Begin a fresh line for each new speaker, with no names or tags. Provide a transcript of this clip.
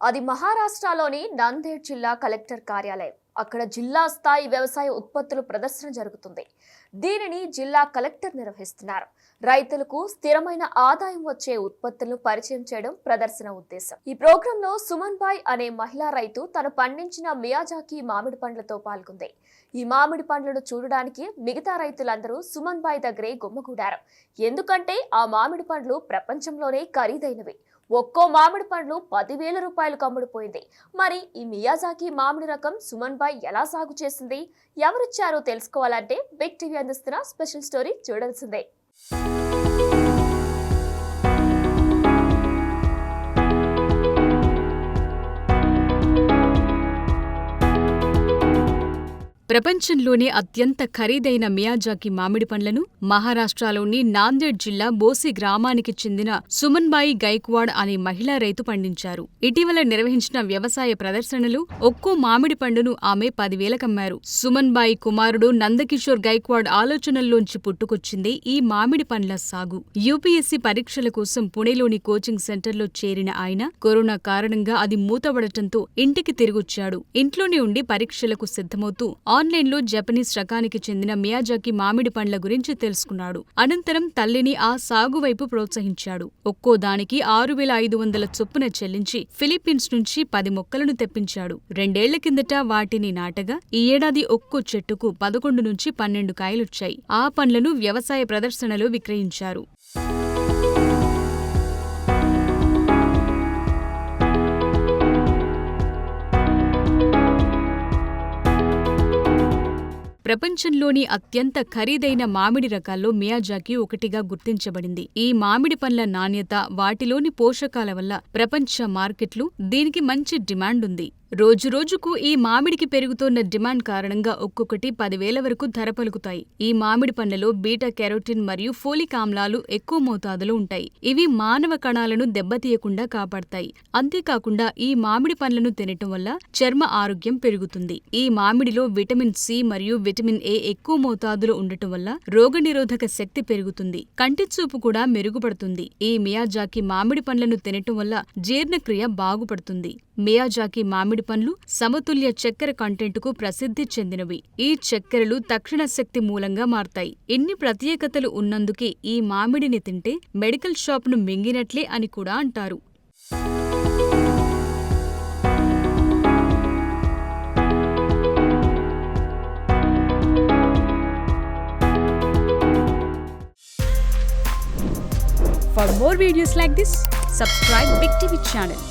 అది మహారాష్ట్రలోని నాందేడ్ జిల్లా కలెక్టర్ కార్యాలయం. అక్కడ జిల్లా స్థాయి వ్యవసాయ ఉత్పత్తుల ప్రదర్శన జరుగుతుంది. దీనిని జిల్లా కలెక్టర్ నిర్వహిస్తున్నారు. రైతులకు స్థిరమైన ఆదాయం వచ్చే ఉత్పత్తులను పరిచయం చేయడం ప్రదర్శన ఉద్దేశం. ఈ ప్రోగ్రాంలో సుమన్ బాయ్ అనే మహిళా రైతు తను పండించిన మియాజాకి మామిడి పండ్లతో పాల్గొంది. ఈ మామిడి పండ్లను చూడడానికి మిగతా రైతులందరూ సుమన్ బాయ్ దగ్గరే గుమ్మగూడారు. ఎందుకంటే ఆ మామిడి పండ్లు ప్రపంచంలోనే ఖరీదైనవి. ఒక్కో మామిడి పండ్లు 10,000 రూపాయలకు అమ్ముడుపోయింది. మరి ఈ మియాజాకి మామిడి రకం సుమన్ బాయ్ ఎలా సాగు చేసింది, ఎవరిచ్చారో తెలుసుకోవాలంటే బిగ్ టీవీ అందిస్తున్న స్పెషల్ స్టోరీ చూడాల్సిందే.
ప్రపంచంలోనే అత్యంత ఖరీదైన మియాజాకి మామిడి పండ్లను మహారాష్ట్రలోని నాందేడ్ జిల్లా బోసి గ్రామానికి చెందిన సుమన్బాయి గైక్వాడ్ అనే మహిళా రైతు పండించారు. ఇటీవల నిర్వహించిన వ్యవసాయ ప్రదర్శనలు ఒక్కో మామిడి పండును ఆమె 10,000కమ్మారు. సుమన్బాయి కుమారుడు నందకిషోర్ గైక్వాడ్ ఆలోచనల్లోంచి పుట్టుకొచ్చింది ఈ మామిడి పండ్ల సాగు. యూపీఎస్సీ పరీక్షల కోసం పుణేలోని కోచింగ్ సెంటర్లో చేరిన ఆయన కరోనా కారణంగా అది మూతబడటంతో ఇంటికి తిరిగొచ్చాడు. ఇంట్లోనే ఉండి పరీక్షలకు సిద్ధమవుతూ ఆన్లైన్లో జపనీస్ రకానికి చెందిన మియాజాకి మామిడి పండ్ల గురించి తెలుసుకున్నాడు. అనంతరం తల్లిని ఆ సాగు వైపు ప్రోత్సహించాడు. ఒక్కో దానికి 6,500 చొప్పున చెల్లించి ఫిలిప్పీన్స్ నుంచి 10 మొక్కలను తెప్పించాడు. 2 ఏళ్ల కిందట వాటిని నాటగా ఈ ఏడాది ఒక్కో చెట్టుకు 11 నుంచి 12 కాయలొచ్చాయి. ఆ పండ్లను వ్యవసాయ ప్రదర్శనలో విక్రయించారు. ప్రపంచంలోని అత్యంత ఖరీదైన మామిడి రకాల్లో మియాజాకి ఒకటిగా గుర్తించబడింది. ఈ మామిడి పండ్ల నాణ్యత, వాటిలోని పోషకాల వల్ల ప్రపంచ మార్కెట్లు దీనికి మంచి డిమాండ్ ఉంది. రోజురోజుకు ఈ మామిడికి పెరుగుతోన్న డిమాండ్ కారణంగా ఒక్కొక్కటి 10,000 వరకు ధర పలుకుతాయి. ఈ మామిడి పండ్లలో బీటా కెరోటిన్ మరియు ఫోలిక్ ఆమ్లాలు ఎక్కువ మోతాదులో ఉంటాయి. ఇవి మానవ కణాలను దెబ్బతీయకుండా కాపాడతాయి. అంతేకాకుండా ఈ మామిడి పండ్లను తినటం వల్ల చర్మ ఆరోగ్యం పెరుగుతుంది. ఈ మామిడిలో విటమిన్ సి మరియు విటమిన్ ఏ ఎక్కువ మోతాదులో ఉండటం వల్ల రోగనిరోధక శక్తి పెరుగుతుంది. కంటి చూపు కూడా మెరుగుపడుతుంది. ఈ మియాజాకి మామిడి పండ్లను తినటం వల్ల జీర్ణక్రియ బాగుపడుతుంది. మియాజాకి మామిడి పండ్లు సమతుల్య చక్కెర కంటెంట్కు ప్రసిద్ధి చెందినవి. ఈ చక్కెరలు తక్షణ శక్తి మూలంగా మారతాయి. ఇన్ని ప్రత్యేకతలు ఉన్నందుకే ఈ మామిడిని తింటే మెడికల్ షాప్ను మింగినట్లే అని కూడా అంటారు. For more videos like this, subscribe Big TV channel.